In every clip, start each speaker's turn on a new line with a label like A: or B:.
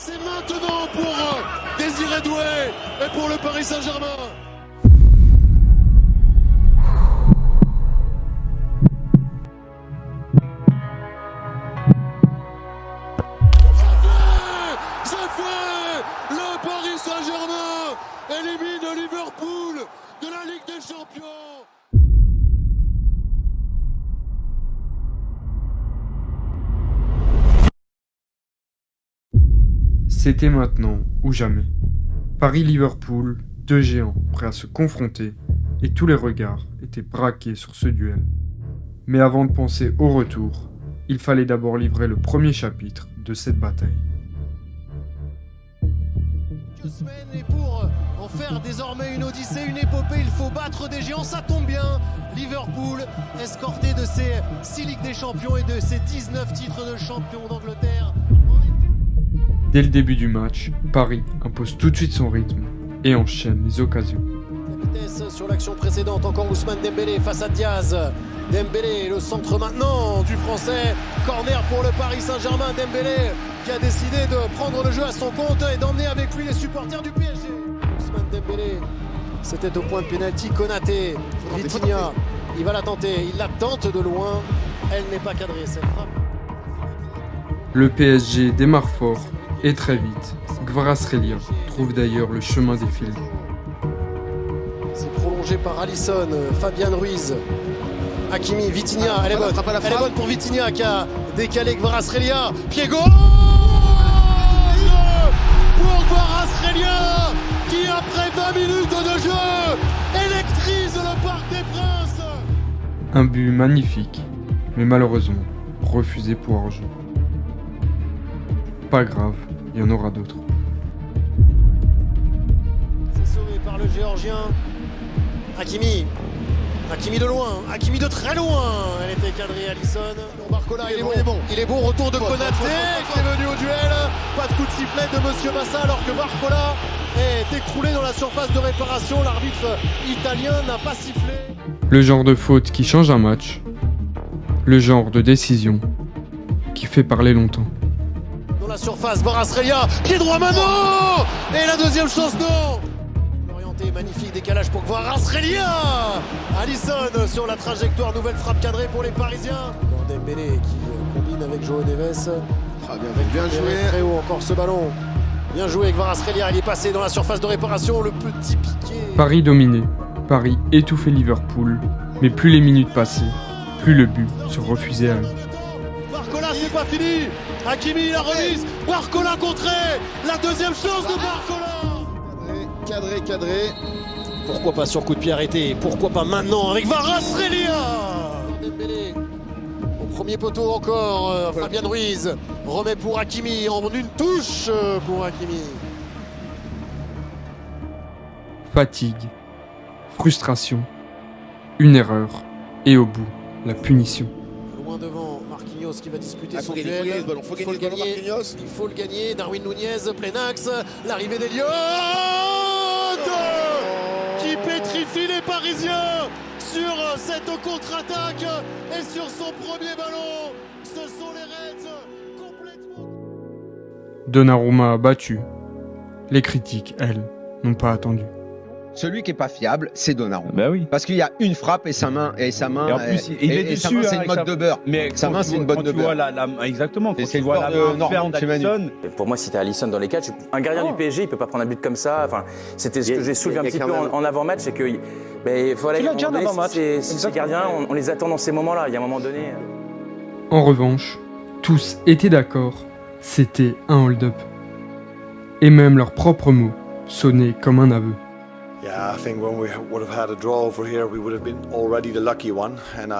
A: C'est maintenant pour Désiré Doué et pour le Paris Saint-Germain. C'est fait. Le Paris Saint-Germain élimine Liverpool de la Ligue des Champions.
B: C'était maintenant ou jamais. Paris-Liverpool, deux géants prêts à se confronter, et tous les regards étaient braqués sur ce duel. Mais avant de penser au retour, il fallait d'abord livrer le premier chapitre de cette bataille.
A: Quelques semaines et pour en faire désormais une odyssée, une épopée, il faut battre des géants, ça tombe bien. Liverpool, escorté de ses 6 Ligues des Champions et de ses 19 titres de champion d'Angleterre.
B: Dès le début du match, Paris impose tout de suite son rythme et enchaîne les occasions.
A: La vitesse sur l'action précédente, encore Ousmane Dembélé face à Diaz. Dembélé, le centre maintenant du français. Corner pour le Paris Saint-Germain. Dembélé qui a décidé de prendre le jeu à son compte et d'emmener avec lui les supporters du PSG. Ousmane Dembélé, c'était au point de pénalty. Konaté, Vitinha, il va la tenter. Il la tente de loin. Elle n'est pas cadrée, cette frappe.
B: Le PSG démarre fort et très vite. Kvaratskhelia trouve d'ailleurs le chemin des fils.
A: C'est prolongé par Alisson, Fabian Ruiz, Hakimi, Vitinha, elle est bonne. Elle est bonne pour Vitinha qui a décalé Kvaratskhelia. Pied gauche pour Kvaratskhelia qui après 20 minutes de jeu électrise le Parc des Princes.
B: Un but magnifique, mais malheureusement refusé pour hors-jeu. Pas grave, il y en aura d'autres.
A: C'est sauvé par le Géorgien. Hakimi. Hakimi de loin, Hakimi de très loin. Elle était cadrée, Alisson. Barcola, il est bon. Il est bon, retour de Konaté qui est venu au duel. Pas de coup de sifflet de Monsieur Massa alors que Barcola est écroulé dans la surface de réparation. L'arbitre italien n'a pas sifflé.
B: Le genre de faute qui change un match. Le genre de décision qui fait parler longtemps.
A: Dans la surface, Kvaratskhelia, pied droit maintenant. Et la deuxième chance, non. Orienté, magnifique décalage pour Kvaratskhelia. Alisson sur la trajectoire, nouvelle frappe cadrée pour les Parisiens. Dembélé qui combine avec João Neves.
C: Bien joué.
A: Très haut encore ce ballon. Bien joué, Kvaratskhelia, il est passé dans la surface de réparation, le petit piqué.
B: Paris dominé, Paris étouffait Liverpool, mais plus les minutes passaient, plus le but se refusait à eux.
A: Barcola, c'est pas fini. Hakimi, la remise. Barcola contré. La deuxième chance de Barcola.
C: Cadré.
A: Pourquoi pas sur coup de pied arrêté? Pourquoi pas maintenant avec Kvaratskhelia? Dembélé. Au premier poteau encore, Fabian Ruiz remet pour Hakimi en une touche pour Hakimi.
B: Fatigue, frustration, une erreur, et au bout, la punition.
A: Loin devant, Marquinhos qui va disputer son
C: faut
A: duel.
C: gagner ce ballon, faut gagner le ballon, Marquinhos.
A: Il faut le gagner. Darwin Nunez, plein axe. L'arrivée d'Eliott qui pétrifie les Parisiens sur cette contre-attaque et sur son premier ballon. Ce sont les Reds complètement.
B: Donnarumma a battu. Les critiques, elles, n'ont pas attendu.
D: Celui qui est pas fiable, c'est Donnarumma.
E: Bah oui.
D: Parce qu'il y a une frappe et sa main
E: Et en plus, il est
D: et sa
E: déçu,
D: main, c'est
E: hein,
D: une botte de beurre.
E: Mais
D: Sa main, c'est une botte de beurre.
E: Exactement. Quand
D: Et c'est
E: tu
D: le
E: vois
D: sport
E: la
D: de
E: main
D: Normand
E: ferme
D: chez Manu.
E: d'Alisson.
F: Pour moi, c'était Alisson dans les catchs. Un gardien du PSG, il peut pas prendre un but comme ça. Enfin, c'était ce que j'ai soulevé un petit peu en avant-match, c'est que voilà,
E: Tu l'as dit en avant-match.
F: ces gardiens, on les attend dans ces moments-là. Il y a un moment donné.
B: En revanche, tous étaient d'accord, c'était un hold-up. Et même leurs propres mots sonnaient comme un aveu.
G: Yeah, I think when we would have had a draw over here, we would have been already the lucky one, and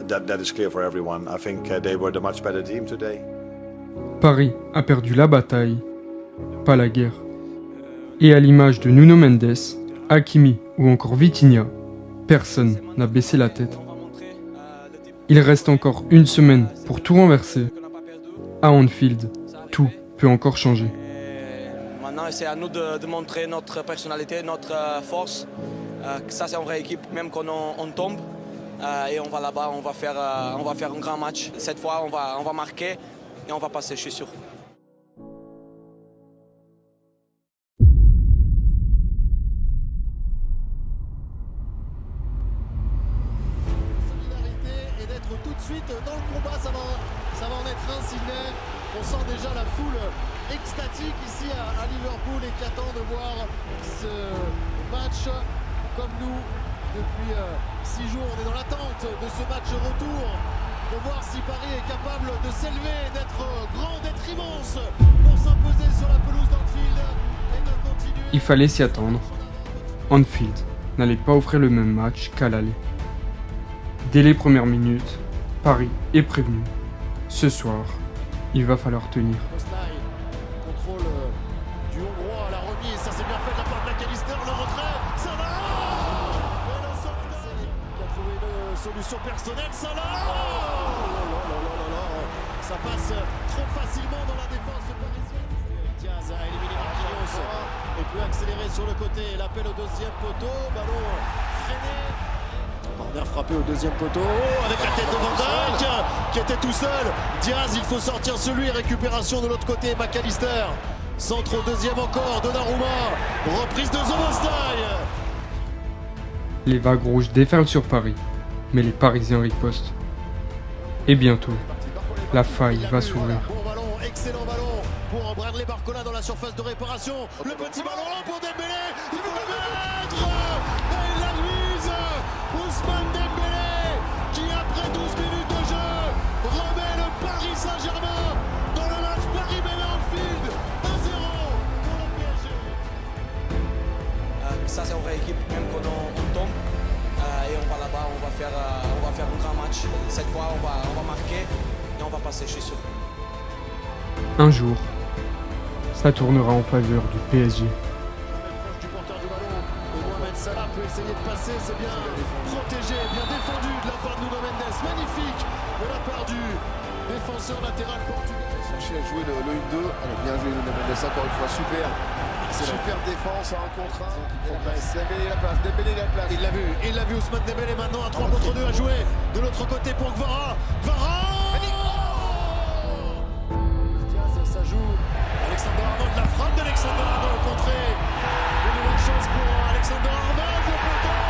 G: that is clear for everyone. I think they were the much better team today.
B: Paris a perdu la bataille, pas la guerre. Et à l'image de Nuno Mendes, Hakimi ou encore Vitinha, personne n'a baissé la tête. Il reste encore une semaine pour tout renverser. À Anfield, tout peut encore changer.
H: Maintenant, c'est à nous de montrer notre personnalité, notre force. Ça, c'est une vraie équipe, même quand on tombe. Et on va là-bas, on va faire un grand match. Cette fois, on va marquer et on va passer, je suis sûr.
A: dans le combat, ça va en être un, Sydney. On sent déjà la foule extatique ici à Liverpool et qui attend de voir ce match comme nous. Depuis 6 jours, on est dans l'attente de ce match retour pour voir si Paris est capable de s'élever, d'être grand, d'être immense pour s'imposer sur la pelouse d'Anfield et de continuer.
B: Il fallait s'y attendre. Anfield n'allait pas offrir le même match qu'à l'aller. Dès les premières minutes, Paris est prévenu. Ce soir, il va falloir tenir.
A: Contrôle du Hongrois à la remise, ça c'est bien fait de la part de McAllister, le retrait, ça va. Et le sauvetage qui a trouvé une solution personnelle, ça là. Ça passe trop facilement dans la défense parisienne. Diaz a éliminé Marquinhos et peut accélérer sur le côté. L'appel au deuxième poteau, ballon freiné. Corner frappé au deuxième poteau, avec la tête de Van Dijk qui était tout seul. Diaz, il faut sortir celui, récupération de l'autre côté, McAllister. Centre au deuxième encore, Donnarumma, reprise de Szoboszlai.
B: Les vagues rouges déferlent sur Paris, mais les Parisiens ripostent. Et bientôt, la faille va s'ouvrir.
A: Bon ballon, excellent ballon pour Bradley Barcola dans la surface de réparation. Le petit ballon pour Dembélé, il faut le mettre. Et il la mise. Ousmane Dembélé qui après 12 minutes de jeu remet le Paris Saint-Germain dans le match Paris-Anfield 1-0 pour le PSG.
H: Ça c'est une vraie équipe, même quand on tombe et on va là-bas, on va faire un grand match. Cette fois on va marquer et on va passer, je suis sûr.
B: Un jour, ça tournera en faveur du PSG.
A: Proche du porteur du ballon, et Mohamed Salah peut essayer de passer, c'est bien protégé, bien défendu de la part de Nuno Mendes, magnifique de la part du défenseur latéral portugais.
C: Chercher à jouer le 1-2. Allez, bien joué Nuno Mendes encore une fois, super. Super défense à 1 contre 1 qui progresse. Dembélé la place, Dembélé la place.
A: Il l'a vu Ousmane Dembélé maintenant à 3 contre 2 à jouer. De l'autre côté pour Kvara. Diaz, ça joue. Alexander Arnold, la frappe d'Alexander Arnold contrée. Une nouvelle chance pour Alexander Arnold, le poteau.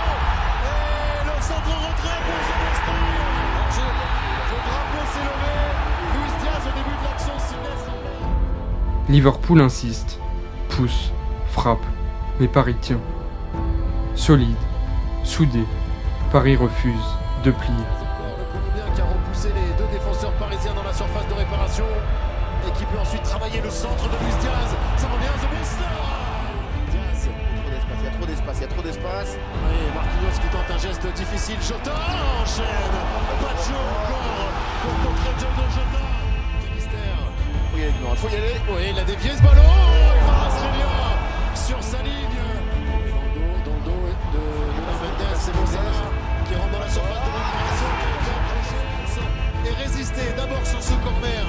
A: Et le centre en retrait pour Szoboszlai. Le drapeau s'est levé. Luis Diaz au début de l'action, Sydney s'en va.
B: Liverpool insiste, pousse, frappe, mais Paris tient. Solide, soudé, Paris refuse de plier.
A: Le Colombien qui a repoussé les deux défenseurs parisiens dans la surface de réparation et qui peut ensuite travailler le centre de Luis Diaz. Ça revient, Szoboszlai. Diaz.
C: Il y a trop d'espace, il y a trop d'espace.
A: Oui, Marquinhos qui tente un geste difficile. Jota enchaîne. Pas de jeu encore pour contrer Diogo Jota.
C: Faut y aller, non, faut y aller.
A: Oui, il a dévié ce ballon. Il va Australia sur sa ligne. Dans le dos de Nuno Mendes, c'est Salah qui rentre dans la surface de réparation et résister d'abord sur ce corner.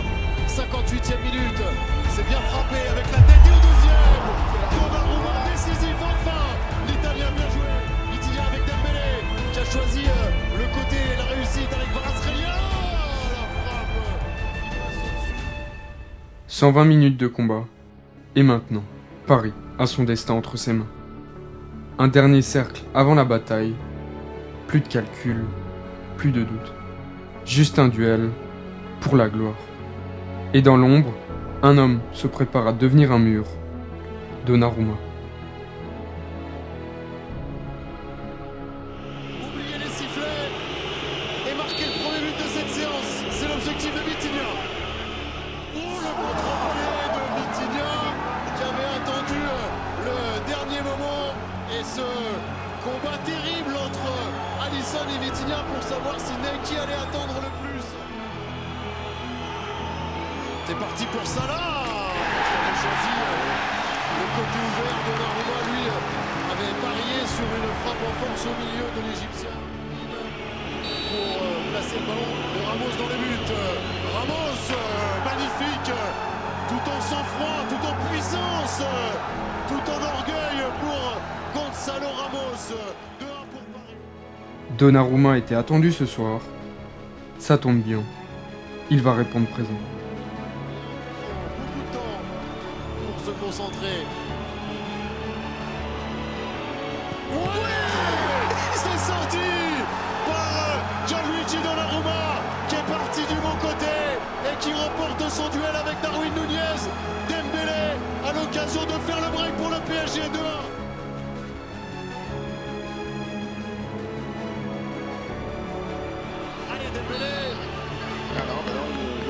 A: 58e minute. C'est bien frappé avec la tête et au deuxième. Donnarumma décisif enfin. L'Italien bien joué. Vitinha avec Dembélé qui a choisi le côté et la réussite avec Kvaratskhelia. La frappe. Il passe au-dessus.
B: 120 minutes de combat. Et maintenant, Paris a son destin entre ses mains. Un dernier cercle avant la bataille. Plus de calcul, plus de doute. Juste un duel pour la gloire. Et dans l'ombre, un homme se prépare à devenir un mur. Donnarumma.
A: Oubliez les sifflets et marquer le premier but de cette séance. C'est l'objectif de Vitinha. Oh, le contre-pied de Vitinha qui avait attendu le dernier moment. Et ce combat terrible entre Alisson et Vitinha pour savoir si qui allait attendre le plus. C'est parti pour Salah. Qui avait choisi le côté ouvert. Donnarumma, lui, avait parié sur une frappe en force au milieu de l'Égyptien pour placer le ballon de Ramos dans les buts. Ramos, magnifique, tout en sang-froid, tout en puissance, tout en orgueil pour Gonzalo Ramos. 2-1 pour Paris.
B: Donnarumma était attendu ce soir. Ça tombe bien. Il va répondre présent.
A: Beaucoup de temps pour se concentrer. Ouais, c'est sorti par Gianluigi Donnarumma qui est parti du qui remporte son duel avec Darwin Núñez. Dembélé a l'occasion de faire le break pour le PSG 2-1. Allez Dembélé.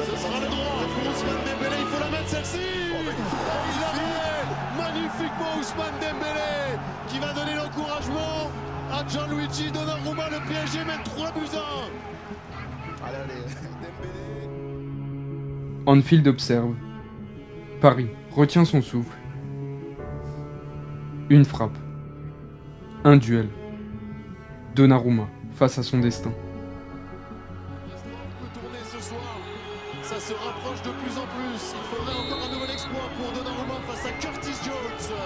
A: Ce sera le droit pour Ousmane Dembélé, il faut la mettre celle-ci. Magnifiquement Ousmane Dembélé qui va donner l'encouragement à Gianluigi Donnarumma. Le PSG mène 3-1. Allez, Dembélé.
B: Anfield observe. Paris retient son souffle. Une frappe. Un duel. Donnarumma face à son destin.
A: Peut tourner ce soir. Ça se rapproche de plus en plus. Il faudrait encore un nouvel exploit pour Donnarumma face à Curtis Jones.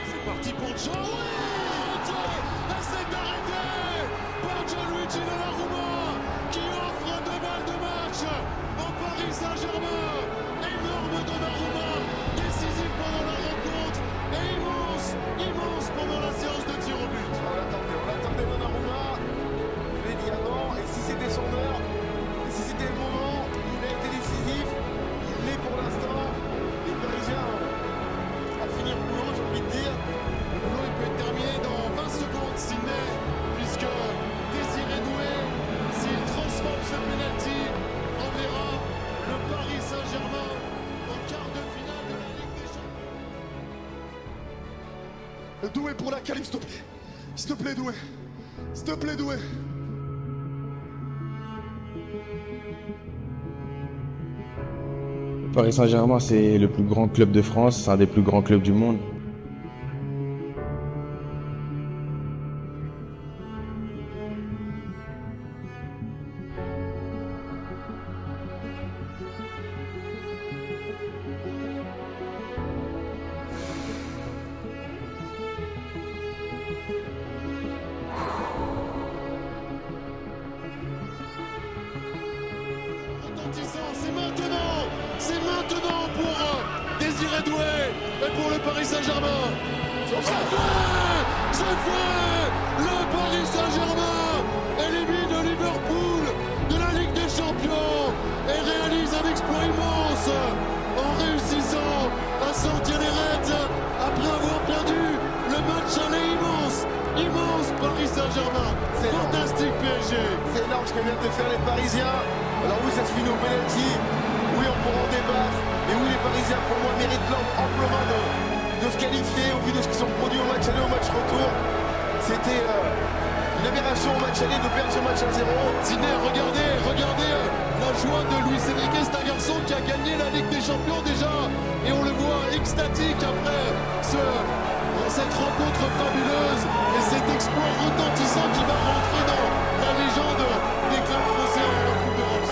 A: C'est parti pour Jones. Essaie d'arrêter par Gianluigi Donnarumma qui offre 2 balles de match au Paris Saint-Germain. Énorme Donnarumma, décisif pendant la rencontre et immense pendant la séance de tir au but.
C: On l'attendait Donnarumma. Je l'ai dit avant, et si c'était son heure, et si c'était le moment, il a été décisif. Il l'est pour l'instant. Les Parisiens à finir le boulot, j'ai envie de dire.
A: Le boulot il peut être terminé dans 20 secondes, Sidney, puisque Désiré Doué, s'il transforme ce penalty, enverra le Paris Saint-Germain en quart de finale de la Ligue des Champions.
C: Doué pour la qualif, s'il te plaît. S'il te plaît, Doué. S'il te plaît, Doué.
I: Paris Saint-Germain, c'est le plus grand club de France, c'est un des plus grands clubs du monde.
A: C'est maintenant pour Désiré Doué et pour le Paris Saint-Germain. C'est fait. Le Paris Saint-Germain élimine Liverpool de la Ligue des Champions et réalise un exploit immense en réussissant à sortir les Reds après avoir perdu le match aller immense Paris Saint-Germain. Fantastique PSG.
C: C'est énorme ce que viennent de faire les Parisiens. Alors oui, ça se finit au penalty. Oui, on pourra en débattre. Et oui, les Parisiens, pour moi, méritent amplement de se qualifier au vu de ce qu'ils ont produit au match aller, au match retour. C'était une aberration au match aller de perdre ce match à 0.
A: Sidney, regardez la joie de Luis Enrique. C'est un garçon qui a gagné la Ligue des Champions déjà. Et on le voit extatique après cette rencontre fabuleuse et cet exploit retentissant qui va rentrer dans la légende des clubs français en Coupe d'Europe.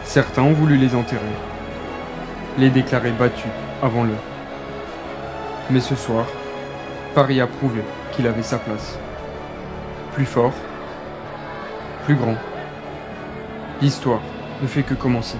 B: Certains ont voulu les enterrer, les déclarer battus avant l'heure. Mais ce soir, Paris a prouvé qu'il avait sa place. Plus fort, plus grand. L'histoire ne fait que commencer.